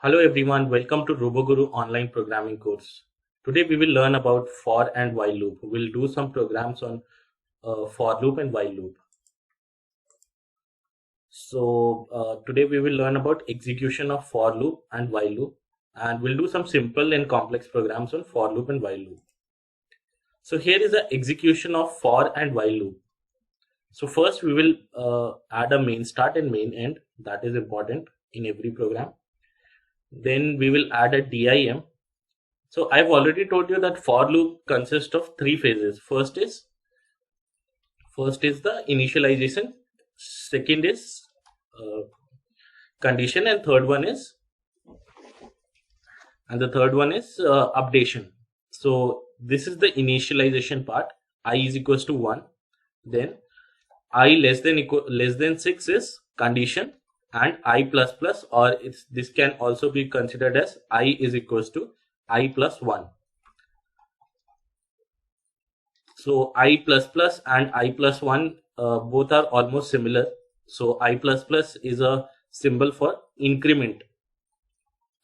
Hello everyone, welcome to RoboGuru online programming course. Today we will learn about for and while loop. We'll do some programs on for loop and while loop. Today we will learn about execution of for loop and while loop, and we'll do some simple and complex programs on for loop and while loop. So here is the execution of for and while loop. So first we will add a main start and main end. That is important in every program. Then we will add a DIM. So I've already told you that for loop consists of three phases. First is the initialization, second is condition, and the third one is updation. So this is the initialization part. I is equals to 1. Then I less than 6 is condition, and I plus plus, or this can also be considered as I is equals to I plus 1. So I plus plus and I plus 1 both are almost similar. So I plus plus is a symbol for increment.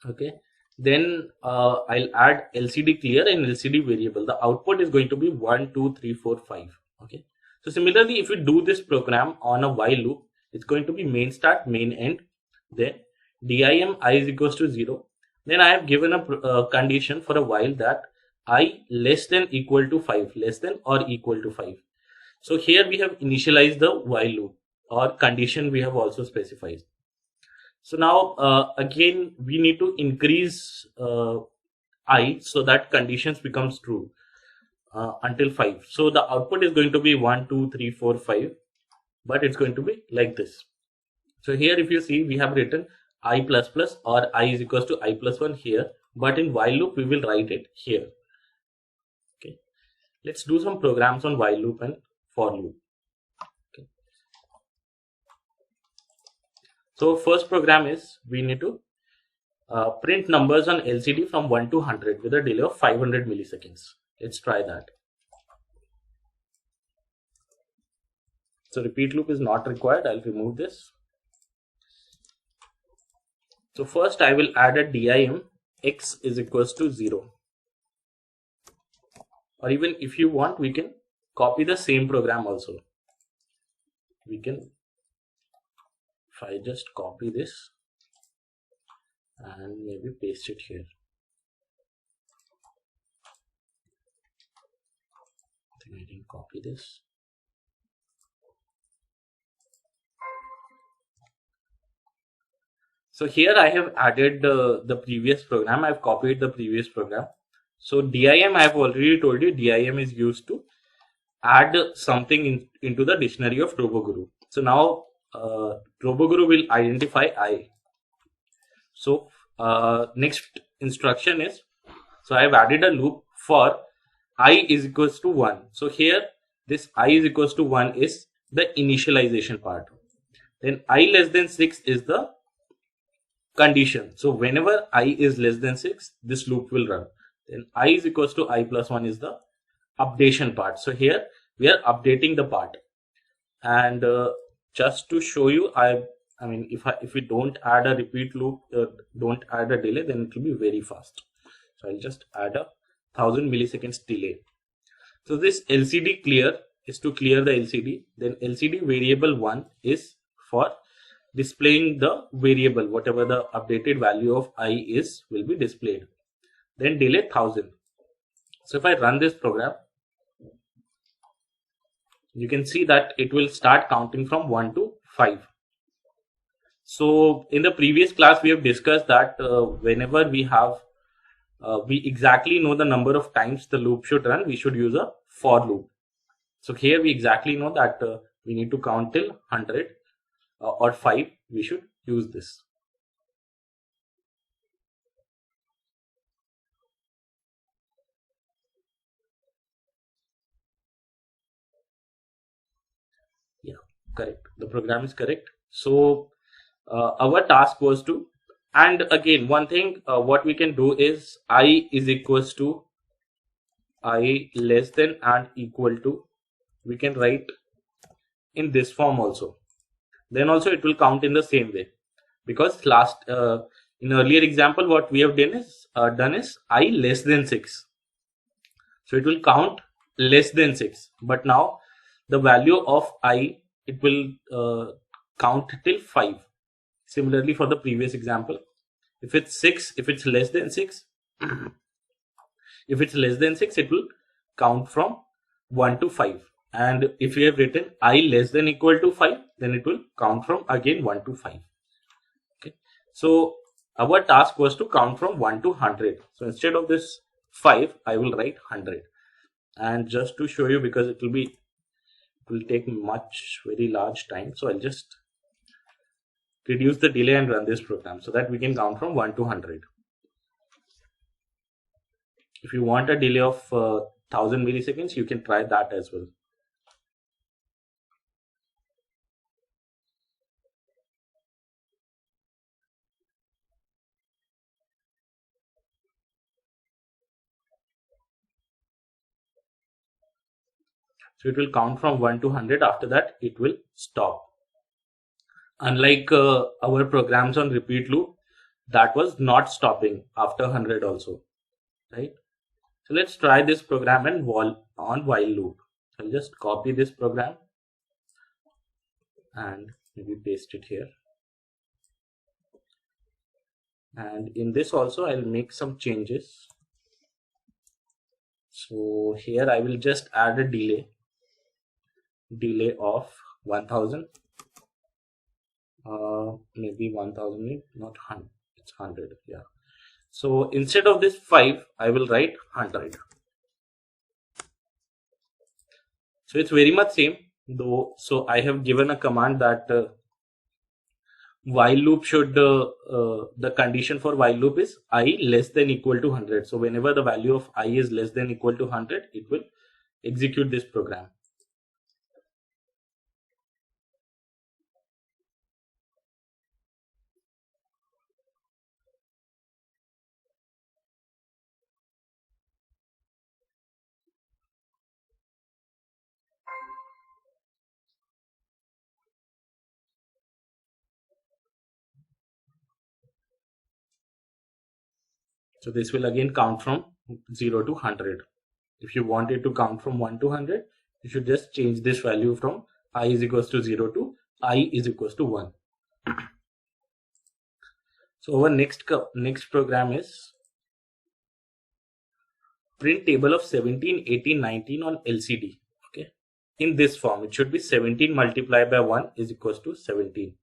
Okay. Then I'll add LCD clear and LCD variable. The output is going to be 1, 2, 3, 4, 5. Okay. So similarly, if we do this program on a while loop, it's going to be main start, main end. Then DIM I is equals to 0. Then I have given a condition for a while that I less than equal to 5, less than or equal to 5. So here we have initialized the while loop, or condition we have also specified. So now again we need to increase I so that conditions becomes true until 5. So the output is going to be 1, 2, 3, 4, 5, but it's going to be like this. So here if you see, we have written I plus plus or I is equals to I plus 1 here, but in while loop we will write it here. Okay, let's do some programs on while loop and for loop. Okay. So first program is we need to print numbers on LCD from 1 to 100 with a delay of 500 milliseconds. Let's try that. So repeat loop is not required. I'll remove this. So first I will add a DIM x is equals to 0. Or even if you want, we can copy the same program also. We can, if I just copy this and maybe paste it here. I think I didn't copy this. So here I have added the previous program. I've copied the previous program. So DIM, I've already told you, DIM is used to add something into the dictionary of RoboGuru. So now RoboGuru will identify I. So next instruction is, so I've added a loop for I is equals to 1. So here this I is equals to 1 is the initialization part. Then I less than 6 is the condition. So whenever I is less than 6, this loop will run. Then I is equals to I plus 1 is the updation part. So here we are updating the part. And just to show you, I mean if we don't add a repeat loop, don't add a delay, then it will be very fast. So I'll just add a 1000 milliseconds delay. So this LCD clear is to clear the LCD. Then LCD variable 1 is for displaying the variable, whatever the updated value of I is will be displayed. Then delay 1000. So if I run this program, you can see that it will start counting from 1 to 5. So in the previous class we have discussed that whenever we have we exactly know the number of times the loop should run, we should use a for loop. So here we exactly know that we need to count till 100 or 5. We should use this. Yeah, correct. The program is correct. So our task was to, and again one thing what we can do is I is equals to I less than and equal to, we can write in this form also. Then also it will count in the same way, because In earlier example, what we have done is I less than 6. So it will count less than 6. But now the value of I, it will count till 5. Similarly for the previous example, if it's 6, if it's less than 6, if it's less than 6, it will count from 1 to 5. And if you have written I less than equal to 5, then it will count from again 1 to 5. Okay. So our task was to count from 1 to 100. So instead of this 5, I will write 100. And just to show you, because it will take very large time. So I'll just reduce the delay and run this program so that we can count from 1 to 100. If you want a delay of 1000 milliseconds, you can try that as well. So it will count from 1 to 100. After that, it will stop. Unlike our programs on repeat loop, that was not stopping after 100 also, right? So let's try this program on while loop. I'll just copy this program and maybe paste it here. And in this also, I'll make some changes. So here I will just add a delay of 1000. Maybe 1000, not 100. It's 100. Yeah. So instead of this 5, I will write 100. So it's very much same though. So I have given a command that while loop should the condition for while loop is I less than equal to 100. So whenever the value of I is less than equal to 100, it will execute this program. So this will again count from 0 to 100. If you want it to count from 1 to 100, you should just change this value from I is equals to 0 to I is equals to 1. So our next program is print table of 17, 18, 19 on LCD. Okay. In this form, it should be 17 multiplied by 1 is equals to 17.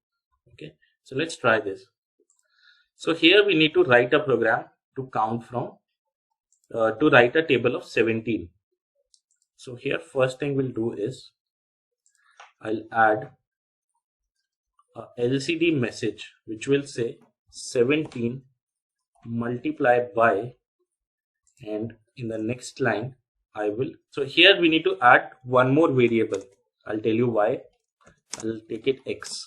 Okay. So let's try this. So here we need to write a program to count from to write a table of 17. So here first thing we'll do is I'll add a LCD message which will say 17 multiplied by, and in the next line I will, so here we need to add one more variable. I'll tell you why. I'll take it X.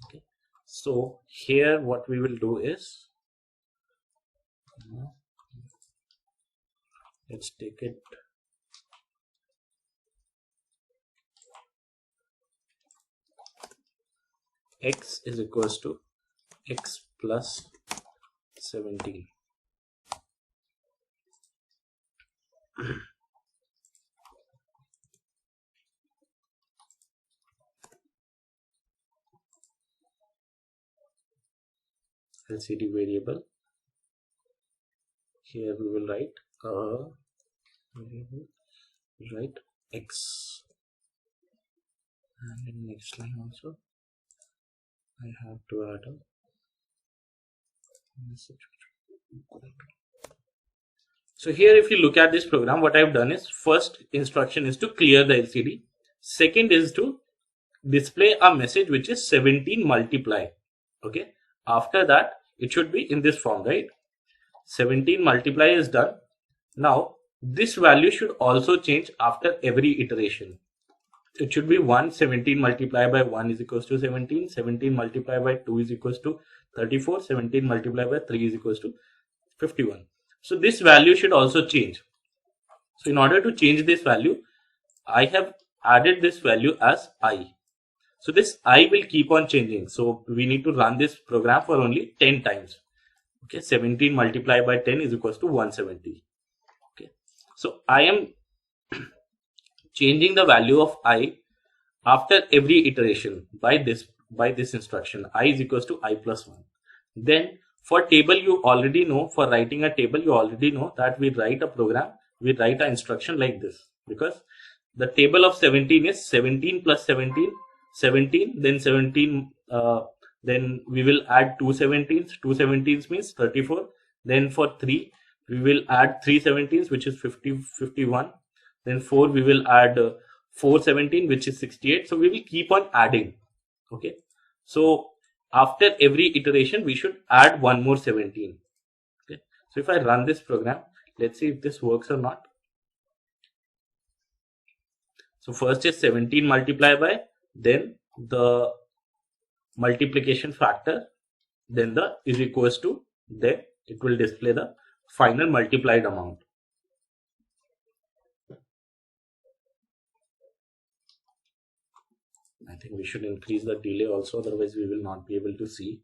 Okay. So here what we will do is, let's take it X is equals to X plus 17. LCD variable. Here we will write X, and in next line also I have to add a message. So here if you look at this program, what I've done is, first instruction is to clear the LCD. Second is to display a message which is 17 multiply. Okay. After that, it should be in this form, right? 17 multiply is done. Now this value should also change after every iteration. It should be 1, 17 multiplied by 1 is equals to 17, 17 multiplied by 2 is equals to 34, 17 multiplied by 3 is equals to 51. So this value should also change. So in order to change this value, I have added this value as I. So this I will keep on changing. So we need to run this program for only 10 times. Okay, 17 multiplied by 10 is equals to 170. Okay, so I am changing the value of I after every iteration by this instruction. I is equals to I plus 1. Then for table, you already know, for writing a table, you already know that we write a program, we write an instruction like this, because the table of 17 is 17 plus 17, 17, then 17, then we will add 2 17s, 2 17s means 34. Then for 3, we will add 3 17s, which is 50, 51. Then 4, we will add 4 17, which is 68. So we will keep on adding. Okay. So after every iteration, we should add one more 17. Okay. So if I run this program, let's see if this works or not. So first is 17 multiplied by, then the multiplication factor, then the is equals to, then it will display the final multiplied amount. I think we should increase the delay also, otherwise we will not be able to see.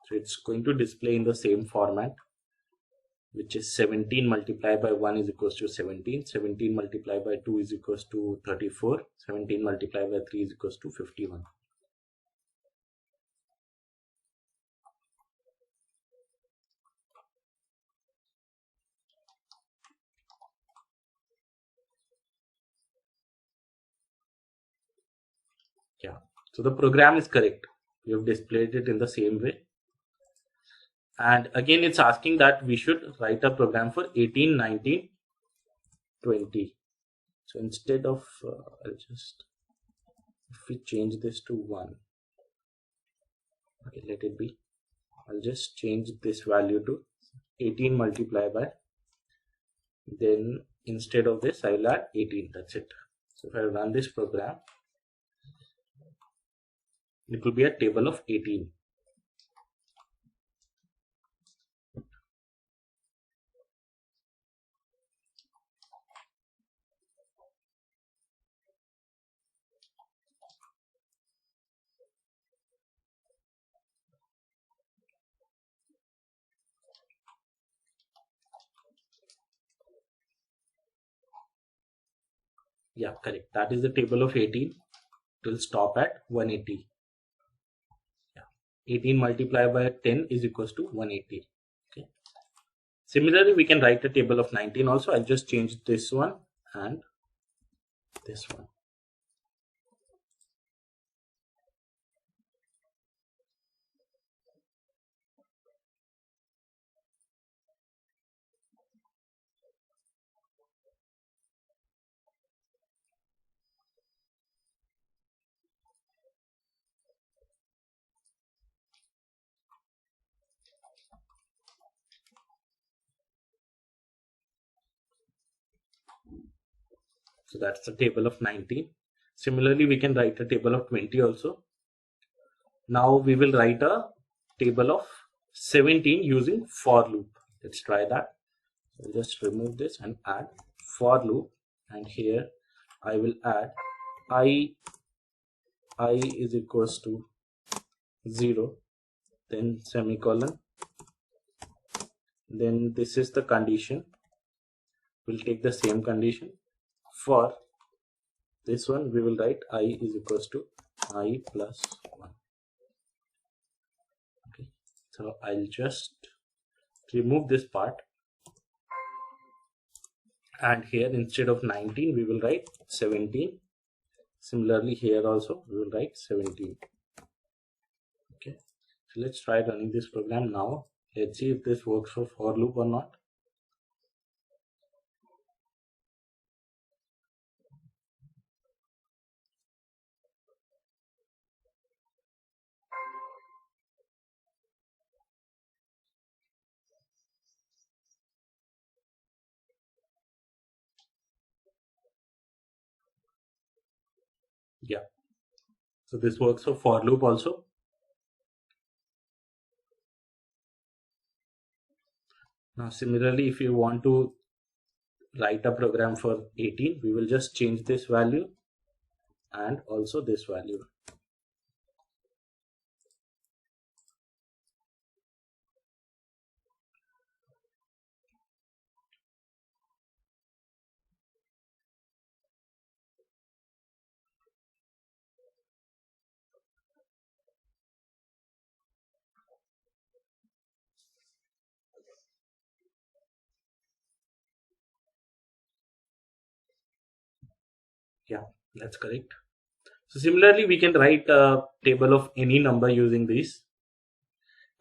So it's going to display in the same format, which is 17 multiplied by 1 is equals to 17, 17 multiplied by 2 is equals to 34, 17 multiplied by 3 is equals to 51. Yeah, so the program is correct. We have displayed it in the same way. And again, it's asking that we should write a program for 18, 19, 20. So instead of, I'll just, if we change this to 1, okay, let it be. I'll just change this value to 18 multiplied by, then instead of this, I'll add 18. That's it. So if I run this program, it will be a table of 18. Yeah, correct. That is the table of 18. It will stop at 180. Yeah. 18 multiplied by 10 is equals to 180. Okay. Similarly, we can write a table of 19 also. I'll just change this one and this one. So that's the table of 19. Similarly, we can write a table of 20 also. Now we will write a table of 17 using for loop. Let's try that. I'll just remove this and add for loop, and here I will add I is equals to 0, then semicolon, then this is the condition. We'll take the same condition. For this one, we will write I is equals to I plus 1. Okay, so I'll just remove this part, and here instead of 19 we will write 17. Similarly, here also we will write 17. Okay, so let's try running this program now. Let's see if this works for loop or not. Yeah, so this works for loop also. Now similarly, if you want to write a program for 18, we will just change this value and also this value. Yeah, that's correct. So similarly, we can write a table of any number using this,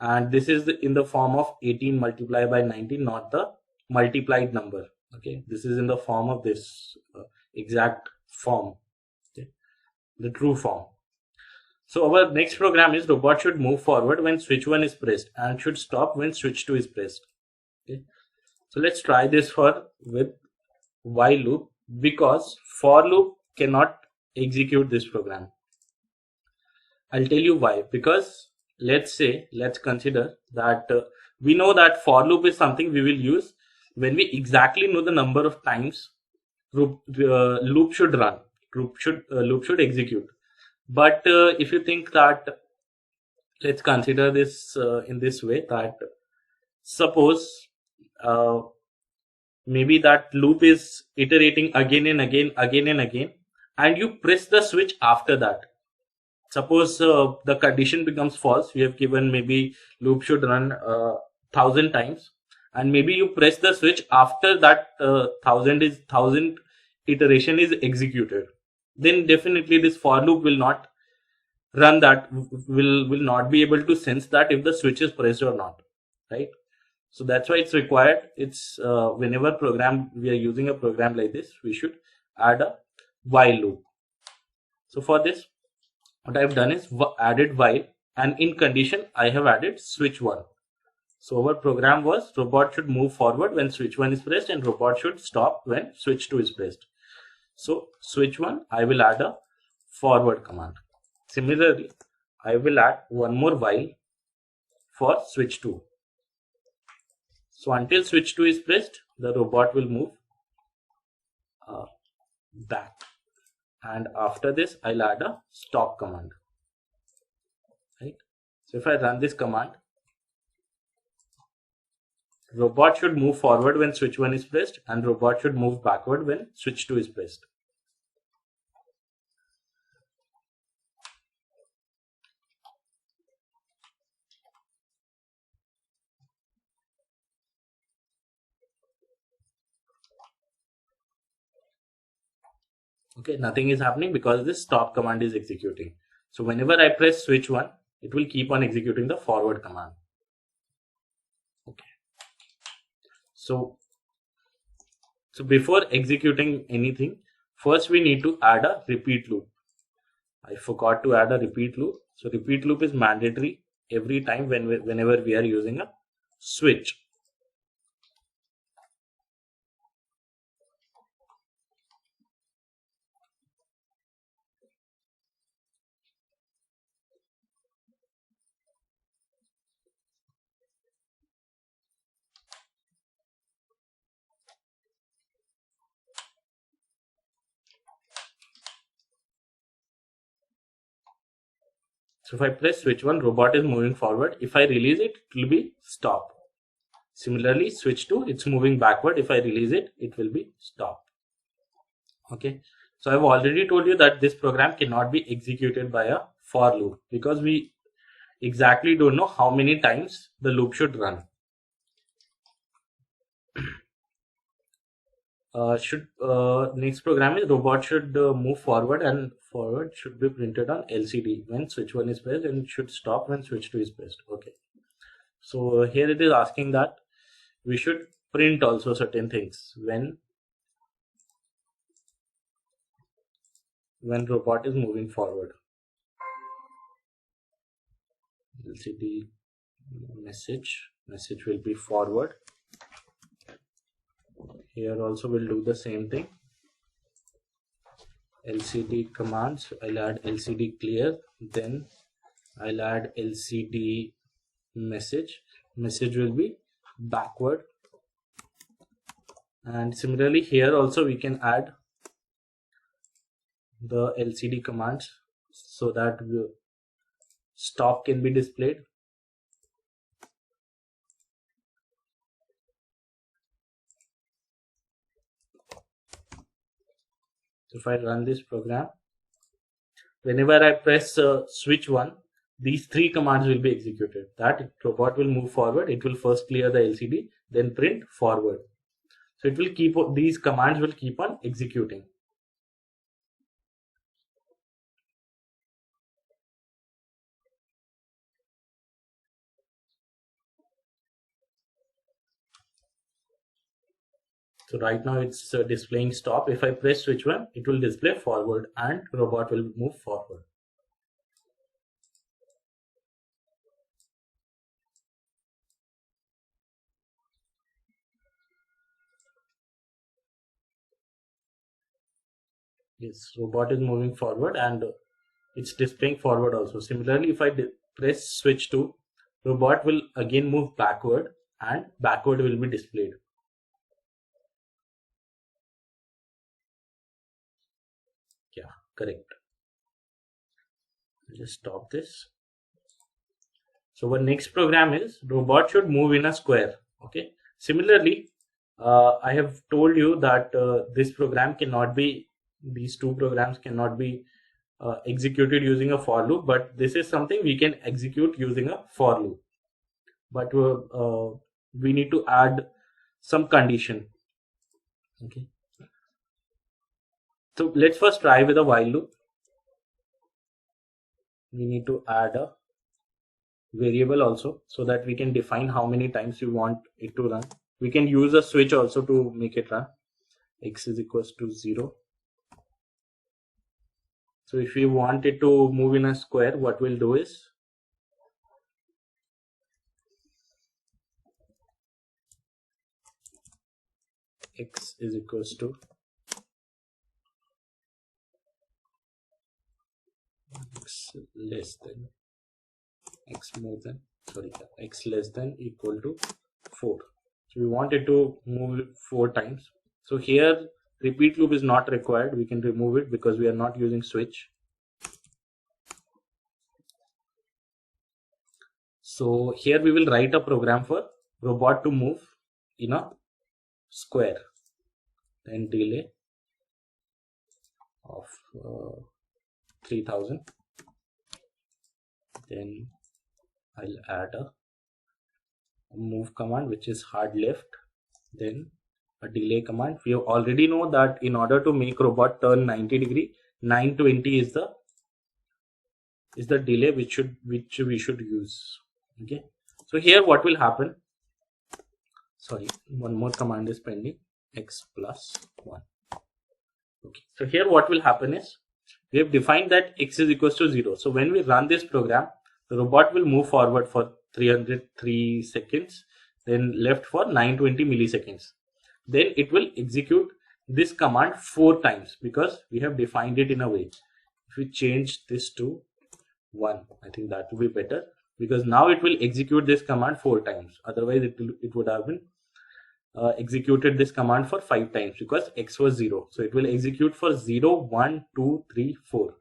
and this is in the form of 18 multiplied by 19, not the multiplied number. Okay, this is in the form of this exact form, okay, the true form. So our next program is robot should move forward when switch 1 is pressed and should stop when switch 2 is pressed. Okay, so let's try this with while loop, because for loop cannot execute this program. I'll tell you why. Because let's consider that we know that for loop is something we will use when we exactly know the number of times loop should run, loop should execute. But if you think that, let's consider this in this way, that suppose maybe that loop is iterating again and again, and you press the switch after that. Suppose the condition becomes false. We have given maybe loop should run 1,000 times, and maybe you press the switch after that 1,000 iteration is executed. Then definitely this for loop will not run, that will not be able to sense that if the switch is pressed or not, right? So that's why it's required. It's whenever we are using a program like this, we should add a while loop. So for this, what I've done is added while, and in condition I have added switch 1. So our program was robot should move forward when switch 1 is pressed and robot should stop when switch 2 is pressed. So switch 1, I will add a forward command. Similarly, I will add one more while for switch 2. So until switch 2 is pressed, the robot will move back. And after this, I'll add a stop command. Right? So if I run this command, robot should move forward when switch 1 is pressed, and robot should move backward when switch 2 is pressed. Okay, nothing is happening because this stop command is executing. So whenever I press switch 1, it will keep on executing the forward command. Okay. So before executing anything, first we need to add a repeat loop. I forgot to add a repeat loop. So repeat loop is mandatory every time whenever we are using a switch. So if I press switch 1, robot is moving forward. If I release it, it will be stop. Similarly, switch 2, it's moving backward. If I release it, it will be stop. Okay. So I've already told you that this program cannot be executed by a for loop because we exactly don't know how many times the loop should run. Next program is robot should move forward, and forward should be printed on LCD when switch 1 is pressed, and should stop when switch 2 is pressed. Okay. So here it is asking that we should print also certain things when robot is moving forward. LCD message will be forward. Here also we'll do the same thing. LCD commands, I'll add LCD clear, then I'll add LCD message will be backward And similarly here also we can add the LCD commands so that the stop can be displayed. So if I run this program, whenever I press switch 1, these 3 commands will be executed. That robot will move forward, it will first clear the LCD, then print forward. So it will keep, these commands will keep on executing. So right now it's displaying stop. If I press switch 1, it will display forward and robot will move forward. Yes, robot is moving forward and it's displaying forward also. Similarly, if I press switch 2, robot will again move backward and backward will be displayed. Yeah, correct. Just stop this. So our next program is robot should move in a square. Okay. Similarly, I have told you that this program cannot be, these two programs cannot be executed using a for loop, but this is something we can execute using a for loop. But we need to add some condition. Okay. So let's first try with a while loop. We need to add a variable also so that we can define how many times we want it to run. We can use a switch also to make it run. X is equals to 0. So if we want it to move in a square, what we'll do is X is equals to X less than X more than, sorry, X less than equal to 4. So we want it to move 4 times. So here repeat loop is not required. We can remove it because we are not using switch. So here we will write a program for robot to move in a square. Then delay of 3000. Then I'll add a move command which is hard left. Then a delay command. We already know that in order to make robot turn 90 degree, 920 is the delay which we should use. Okay. So here what will happen? Sorry, one more command is pending. X plus 1. Okay. So here what will happen is we have defined that X is equals to 0. So when we run this program, the robot will move forward for 303 seconds, then left for 920 milliseconds. Then it will execute this command 4 times because we have defined it in a way. If we change this to 1, I think that will be better because now it will execute this command 4 times. Otherwise it would have been executed this command for 5 times because X was 0. So it will execute for 0, 1, 2, 3, 4.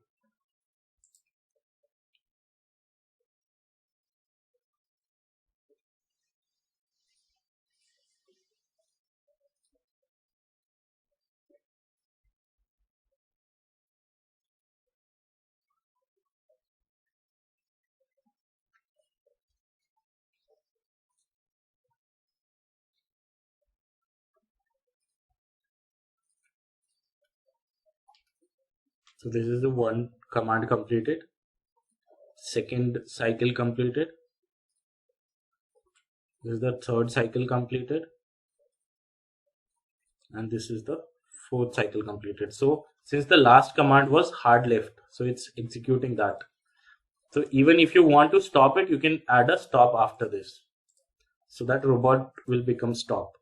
So this is the one command completed, second cycle completed, this is the third cycle completed, and this is the fourth cycle completed. So since the last command was hard left, so it's executing that. So even if you want to stop it, you can add a stop after this, so that robot will become stop.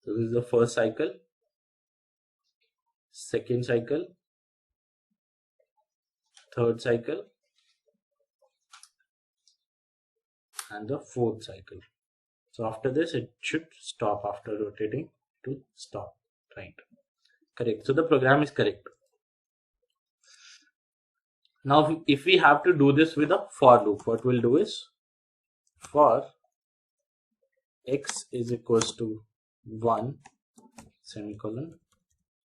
So this is the first cycle, second cycle, third cycle, and the fourth cycle. So after this, it should stop after rotating to stop, right? Correct. So the program is correct. Now, if we have to do this with a for loop, what we'll do is for x is equals to 1 semicolon.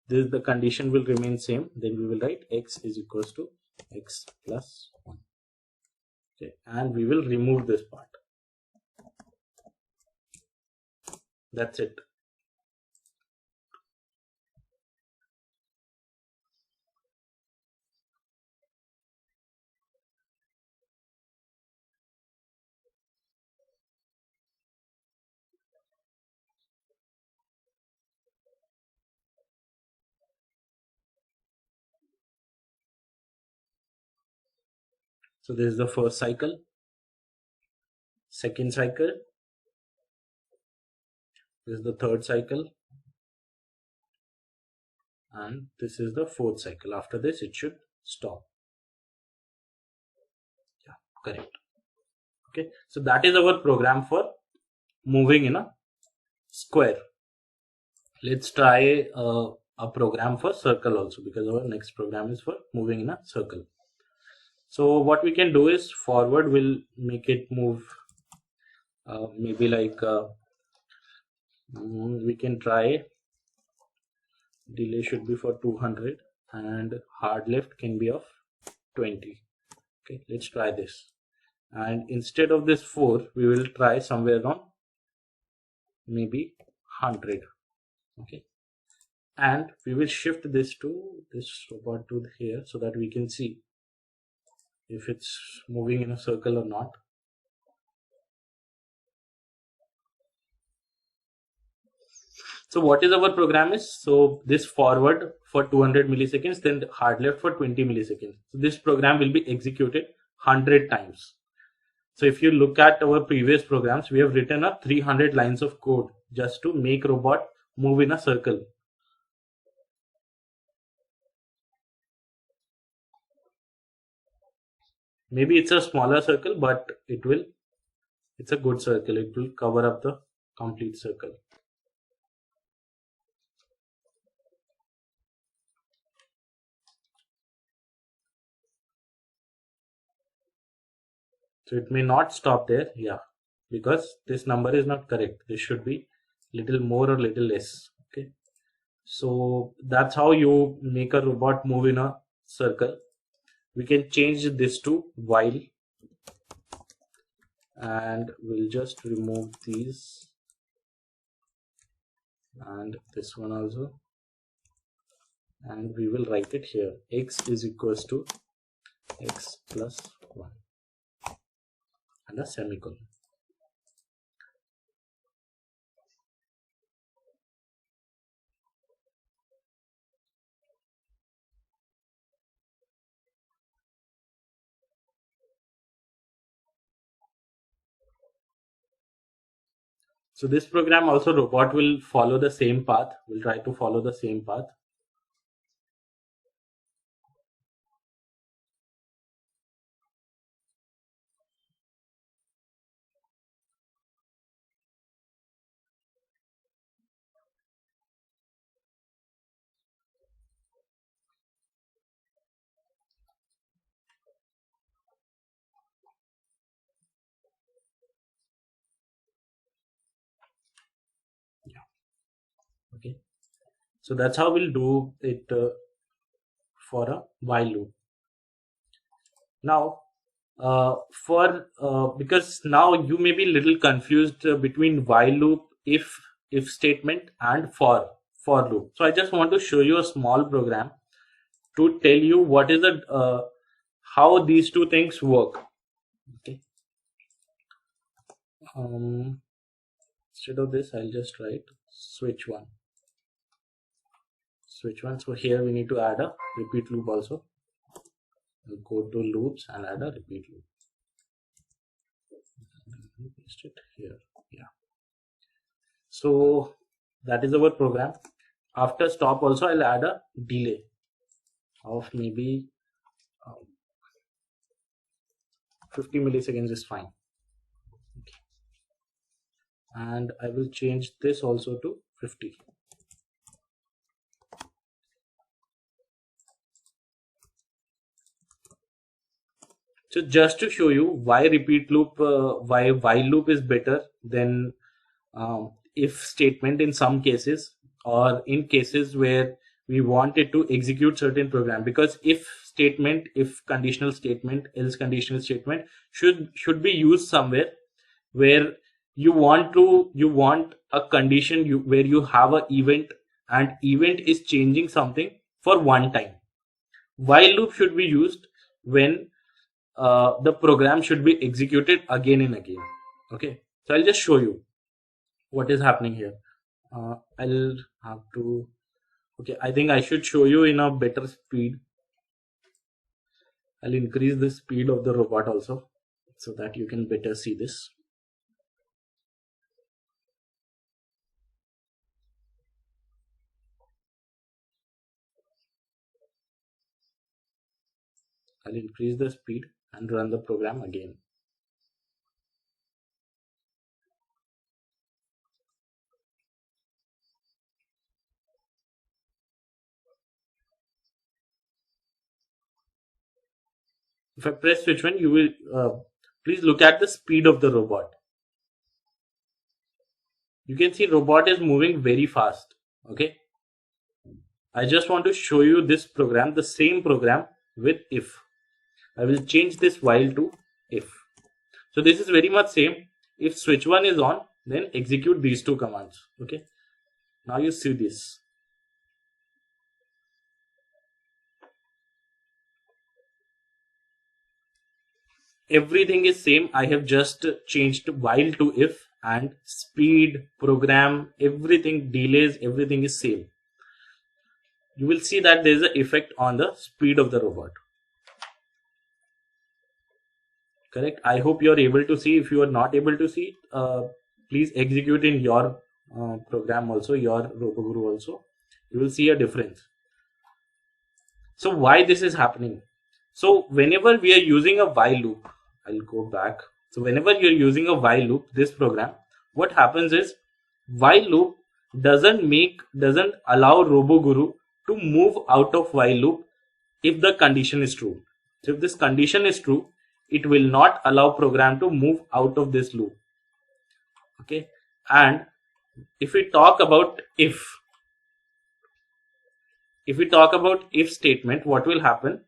This the condition will remain same. Then we will write x is equals to x plus 1. Okay, and we will remove this part. That's it. So this is the first cycle, second cycle, this is the third cycle, and this is the fourth cycle. After this, it should stop. Yeah, correct. Okay, so that is our program for moving in a square. Let's try a program for circle also, because our next program is for moving in a circle. So what we can do is forward will make it move maybe like we can try delay should be for 200 and hard left can be of 20. Okay, let's try this, and instead of this 4 we will try somewhere around maybe 100. Okay, and we will shift this to this robot to here so that we can see if it's moving in a circle or not. So what is our program is, so this forward for 200 milliseconds, then hard left for 20 milliseconds. So this program will be executed 100 times. So if you look at our previous programs, we have written up 300 lines of code just to make robot move in a circle. Maybe it's a smaller circle, but it's a good circle. It will cover up the complete circle. So it may not stop there. Yeah, because this number is not correct. This should be little more or little less. Okay. So that's how you make a robot move in a circle. We can change this to while, and we'll just remove these and this one also, and we will write it here, x is equals to x plus 1 and a semicolon. So this program also, robot will follow the same path. We'll try to follow the same path. Yeah. Okay. So that's how we'll do it for a while loop. Now, because now you may be a little confused between while loop, if statement, and for loop. So I just want to show you a small program to tell you what is the how these two things work. Okay. Instead of this, I'll just write switch one. So here we need to add a repeat loop also. We'll go to loops and add a repeat loop. Paste it here. Yeah. So that is our program. After stop also I'll add a delay of maybe 50 milliseconds is fine. Okay. And I will change this also to 50. So just to show you why repeat loop, why while loop is better than if statement in some cases, or in cases where we wanted to execute certain program, because if statement, if conditional statement, else conditional statement should be used somewhere where you want a condition where you have a event, and event is changing something for one time. While loop should be used when the program should be executed again and again. Okay, so I'll just show you what is happening here. I'll have to, okay, I think I should show you in a better speed. I'll increase the speed of the robot also so that you can better see this. I'll increase the speed and run the program again. If I press switch 1, you will please look at the speed of the robot. You can see robot is moving very fast. Okay, I just want to show you this program, the same program with if. I will change this while to if. So this is very much same. If switch 1 is on, then execute these two commands. Okay, now you see this. Everything is same. I have just changed while to if, and speed, program, everything, delays, everything is same. You will see that there is an effect on the speed of the robot. Correct. I hope you are able to see. If you are not able to see, please execute in your program also, your RoboGuru also. You will see a difference. So why this is happening? So whenever we are using a while loop, I'll go back. So whenever you're using a while loop, this program, what happens is while loop doesn't allow RoboGuru to move out of while loop if the condition is true. So if this condition is true, it will not allow program to move out of this loop. Okay, and if we talk about if we talk about if statement, what will happen?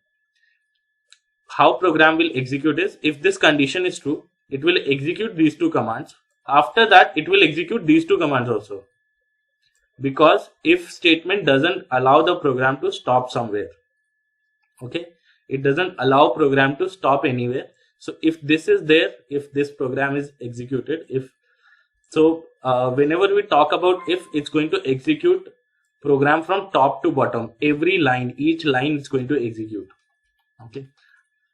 How program will execute is, if this condition is true, it will execute these two commands. After that, it will execute these two commands also, because if statement doesn't allow the program to stop somewhere. Okay, it doesn't allow program to stop anywhere. So if this is there, if this program is executed, whenever we talk about if, it's going to execute program from top to bottom. Every line, each line is going to execute. Okay,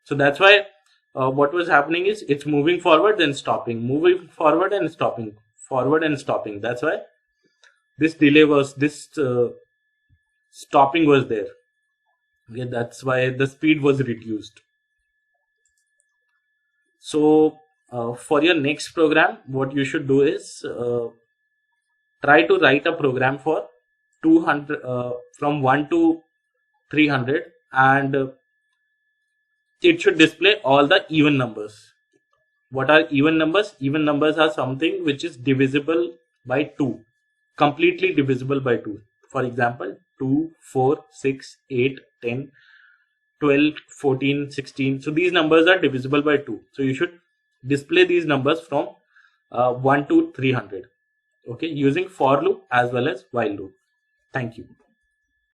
so that's why what was happening is it's moving forward then stopping, moving forward and stopping, forward and stopping. That's why this delay was, this stopping was there. Okay, that's why the speed was reduced. So for your next program, what you should do is try to write a program for 200 from 1 to 300, and it should display all the even numbers. What are even numbers? Even numbers are something which is divisible by 2, completely divisible by 2. For example, 2, 4, 6, 8, 10, 12, 14, 16. So these numbers are divisible by 2. So you should display these numbers from 1 to 300. Okay, using for loop as well as while loop. Thank you.